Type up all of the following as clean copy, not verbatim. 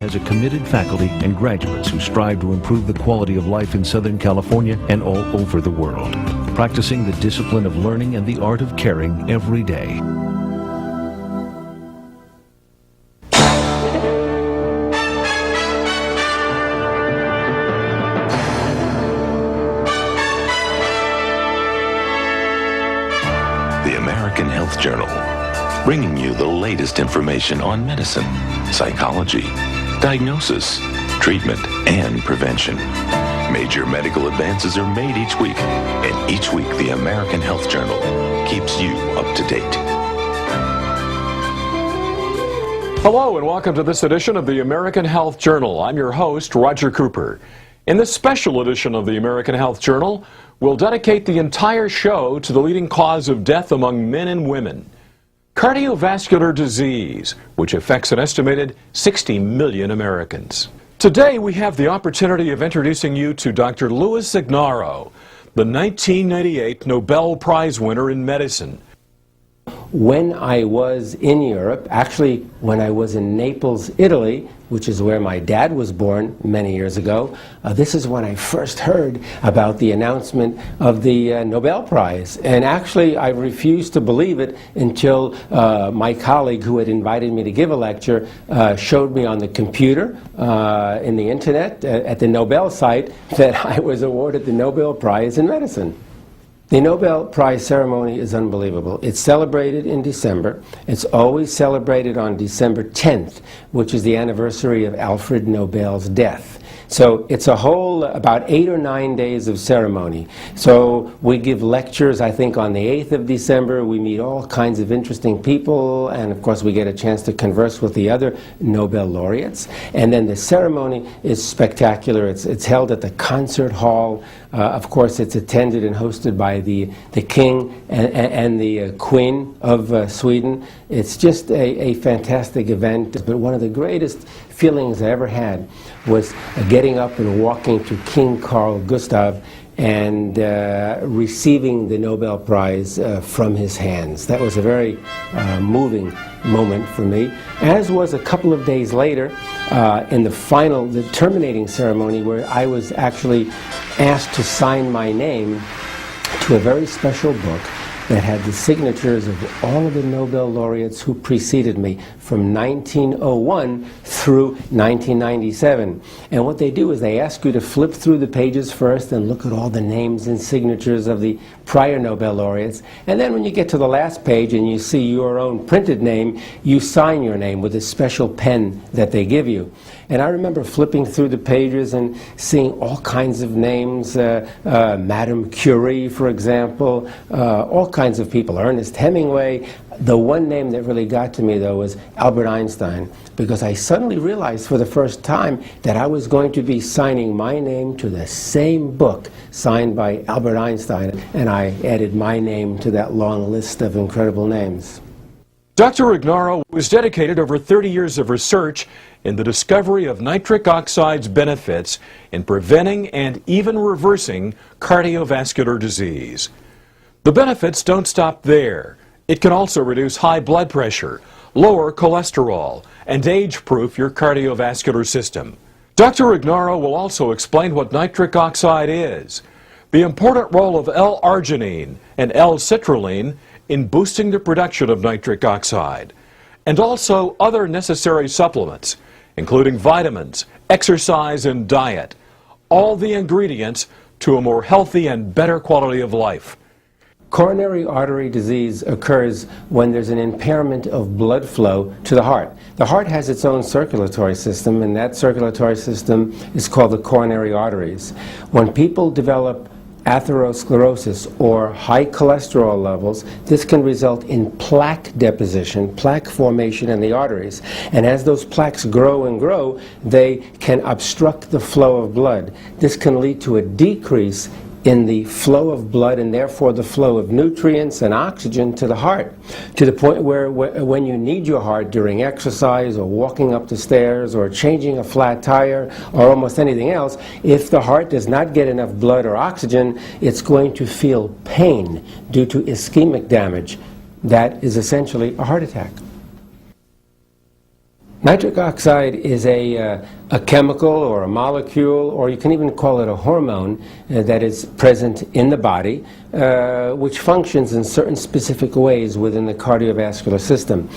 Has a committed faculty and graduates who strive to improve the quality of life in Southern California and all over the world, practicing the discipline of learning and the art of caring every day. The American Health Journal, bringing you the latest information on medicine, psychology, diagnosis, treatment, and prevention. Major medical advances are made each week, and each week the American Health Journal keeps you up to date. Hello and welcome to this edition of the American Health Journal. I'm your host, Roger Cooper. In this special edition of the American Health Journal, we'll dedicate the entire show to the leading cause of death among men and women: cardiovascular disease, which affects an estimated 60 million Americans. Today we have the opportunity of introducing you to Dr. Louis Ignarro, the 1998 Nobel Prize winner in medicine. When I was in Europe, actually when I was in Naples, Italy, which is where my dad was born many years ago, this is when I first heard about the announcement of the Nobel Prize. And actually I refused to believe it until my colleague who had invited me to give a lecture showed me on the computer, in the internet, at the Nobel site, that I was awarded the Nobel Prize in medicine. The Nobel Prize ceremony is unbelievable. It's celebrated in December. It's always celebrated on December 10th, which is the anniversary of Alfred Nobel's death. So it's a whole about 8 or 9 days of ceremony. So we give lectures, I think, on the 8th of December. We meet all kinds of interesting people, and of course we get a chance to converse with the other Nobel laureates. And then the ceremony is spectacular. It's held at the concert hall. Of course, it's attended and hosted by the king and the queen of Sweden. It's just a fantastic event. But one of the greatest feelings I ever had was getting up and walking to King Carl Gustav and receiving the Nobel Prize from his hands. That was a very moving moment for me, as was a couple of days later in the terminating ceremony, where I was actually asked to sign my name to a very special book that had the signatures of all of the Nobel laureates who preceded me from 1901 through 1997. And what they do is they ask you to flip through the pages first and look at all the names and signatures of the prior Nobel laureates. And then when you get to the last page and you see your own printed name, you sign your name with a special pen that they give you. And I remember flipping through the pages and seeing all kinds of names, Madame Curie, for example, all kinds of people, Ernest Hemingway. The one name that really got to me, though, was Albert Einstein, because I suddenly realized for the first time that I was going to be signing my name to the same book signed by Albert Einstein, and I added my name to that long list of incredible names. Dr. Ignarro was dedicated over 30 years of research in the discovery of nitric oxide's benefits in preventing and even reversing cardiovascular disease. The benefits don't stop there. It can also reduce high blood pressure, lower cholesterol, and age-proof your cardiovascular system. Dr. Ignarro will also explain what nitric oxide is, the important role of L-arginine and L-citrulline in boosting the production of nitric oxide, and also other necessary supplements, including vitamins, exercise, and diet, all the ingredients to a more healthy and better quality of life. Coronary artery disease occurs when there's an impairment of blood flow to the heart. The heart has its own circulatory system, and that circulatory system is called the coronary arteries. When people develop atherosclerosis or high cholesterol levels, this can result in plaque deposition, plaque formation in the arteries. And as those plaques grow and grow, they can obstruct the flow of blood. This can lead to a decrease in the flow of blood and therefore the flow of nutrients and oxygen to the heart, to the point where when you need your heart during exercise or walking up the stairs or changing a flat tire or almost anything else, if the heart does not get enough blood or oxygen, it's going to feel pain due to ischemic damage. That is essentially a heart attack. Nitric oxide is a chemical or a molecule, or you can even call it a hormone that is present in the body, which functions in certain specific ways within the cardiovascular system.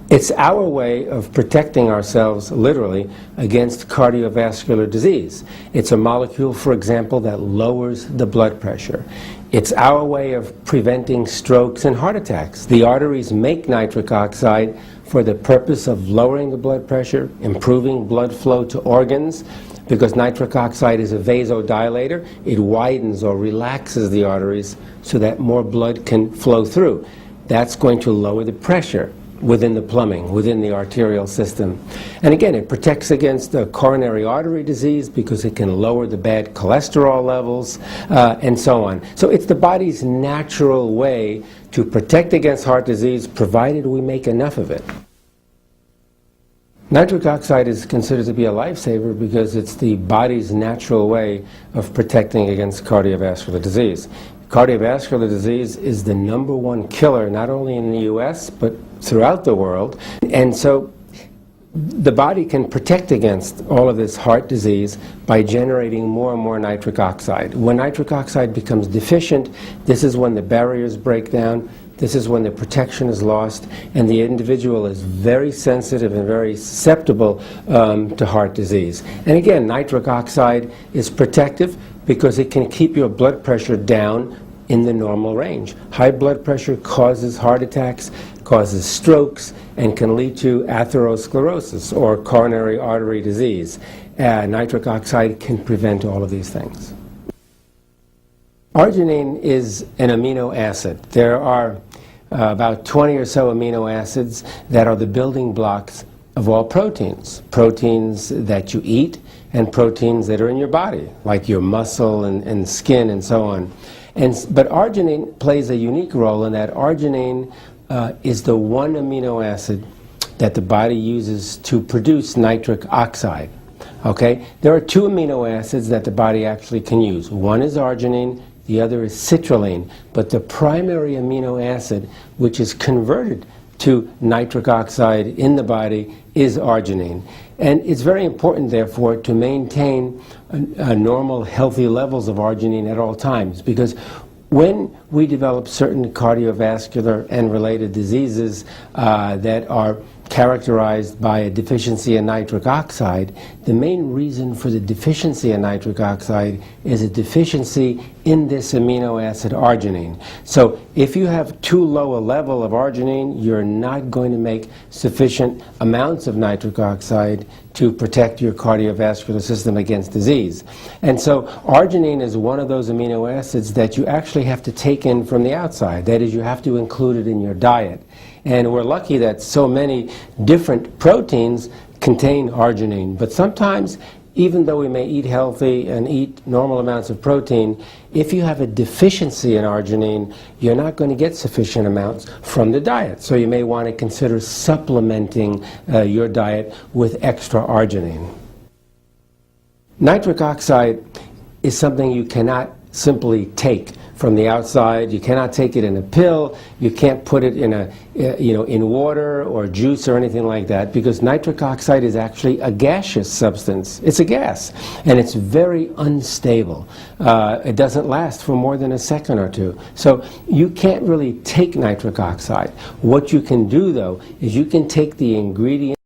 It's our way of protecting ourselves, literally, against cardiovascular disease. It's a molecule, for example, that lowers the blood pressure. It's our way of preventing strokes and heart attacks. The arteries make nitric oxide for the purpose of lowering the blood pressure, improving blood flow to organs, because nitric oxide is a vasodilator. It widens or relaxes the arteries so that more blood can flow through. That's going to lower the pressure within the plumbing, within the arterial system. And again, it protects against coronary artery disease because it can lower the bad cholesterol levels, and so on. So it's the body's natural way to protect against heart disease, provided we make enough of it. Nitric oxide is considered to be a lifesaver because it's the body's natural way of protecting against cardiovascular disease. Cardiovascular disease is the #1 killer, not only in the US, but throughout the world. And so the body can protect against all of this heart disease by generating more and more nitric oxide. When nitric oxide becomes deficient, this is when the barriers break down, this is when the protection is lost, and the individual is very sensitive and very susceptible to heart disease. And again, nitric oxide is protective because it can keep your blood pressure down in the normal range. High blood pressure causes heart attacks, causes strokes, and can lead to atherosclerosis or coronary artery disease. Nitric oxide can prevent all of these things. Arginine is an amino acid. There are about 20 or so amino acids that are the building blocks of all proteins. Proteins that you eat and proteins that are in your body, like your muscle and skin and so on. But arginine plays a unique role in that arginine is the one amino acid that the body uses to produce nitric oxide. Okay? There are two amino acids that the body actually can use. One is arginine, the other is citrulline. But the primary amino acid which is converted to nitric oxide in the body is arginine. And it's very important, therefore, to maintain normal, healthy levels of arginine at all times, because when we develop certain cardiovascular and related diseases that are characterized by a deficiency in nitric oxide, the main reason for the deficiency in nitric oxide is a deficiency in this amino acid arginine. So if you have too low a level of arginine, you're not going to make sufficient amounts of nitric oxide to protect your cardiovascular system against disease. And so arginine is one of those amino acids that you actually have to take in from the outside. That is, you have to include it in your diet. And we're lucky that so many different proteins contain arginine. But sometimes, even though we may eat healthy and eat normal amounts of protein, if you have a deficiency in arginine, you're not going to get sufficient amounts from the diet. So you may want to consider supplementing your diet with extra arginine. Nitric oxide is something you cannot simply take from the outside. You cannot take it in a pill. You can't put it in in water or juice or anything like that, because nitric oxide is actually a gaseous substance. It's a gas, and it's very unstable. It doesn't last for more than a second or two. So you can't really take nitric oxide. What you can do, though, is you can take the ingredient